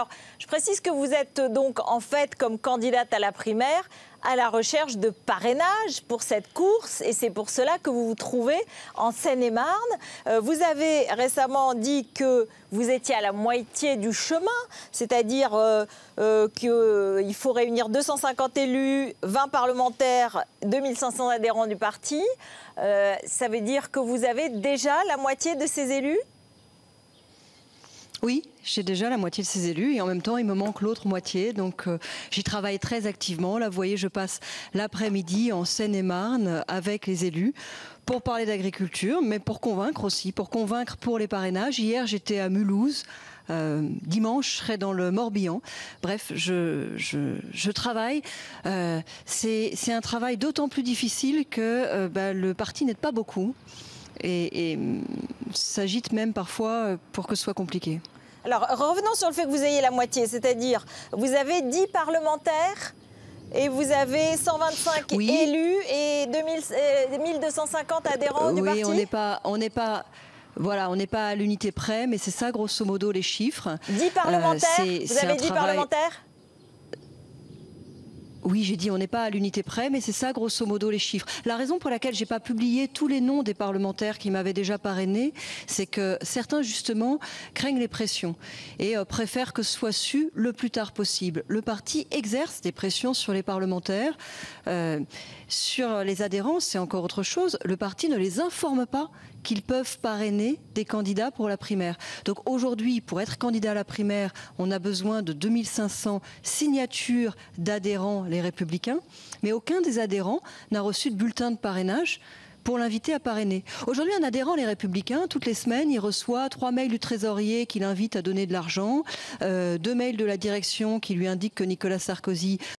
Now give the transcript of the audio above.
Alors, je précise que vous êtes donc en fait comme candidate à la primaire à la recherche de parrainage pour cette course et c'est pour cela que vous vous trouvez en Seine-et-Marne. Vous avez récemment dit que vous étiez à la moitié du chemin, c'est-à-dire qu'il faut réunir 250 élus, 20 parlementaires, 2500 adhérents du parti. Ça veut dire que vous avez déjà la moitié de ces élus ? Oui, j'ai déjà la moitié de ces élus et en même temps, il me manque l'autre moitié. Donc, j'y travaille très activement. Là, vous voyez, je passe l'après-midi en Seine-et-Marne avec les élus pour parler d'agriculture, mais pour convaincre aussi, pour convaincre pour les parrainages. Hier, j'étais à Mulhouse. Dimanche, je serai dans le Morbihan. Bref, je travaille. C'est un travail d'autant plus difficile que le parti n'aide pas beaucoup. Et s'agite même parfois pour que ce soit compliqué. Alors, revenons sur le fait que vous ayez la moitié, c'est-à-dire vous avez 10 parlementaires et vous avez 125 élus et 1250 adhérents du parti. Oui, on n'est pas à l'unité près, mais c'est ça grosso modo les chiffres. 10 parlementaires, vous avez 10 parlementaires ? Oui, j'ai dit on n'est pas à l'unité près, mais c'est ça grosso modo les chiffres. La raison pour laquelle j'ai pas publié tous les noms des parlementaires qui m'avaient déjà parrainé, c'est que certains justement craignent les pressions et préfèrent que ce soit su le plus tard possible. Le parti exerce des pressions sur les parlementaires. Sur les adhérents, c'est encore autre chose. Le parti ne les informe pas qu'ils peuvent parrainer des candidats pour la primaire. Donc aujourd'hui, pour être candidat à la primaire, on a besoin de 2500 signatures d'adhérents, les Républicains, mais aucun des adhérents n'a reçu de bulletin de parrainage pour l'inviter à parrainer. Aujourd'hui, un adhérent, les Républicains, toutes les semaines, il reçoit 3 mails du trésorier qui l'invite à donner de l'argent, 2 mails de la direction qui lui indiquent que Nicolas Sarkozy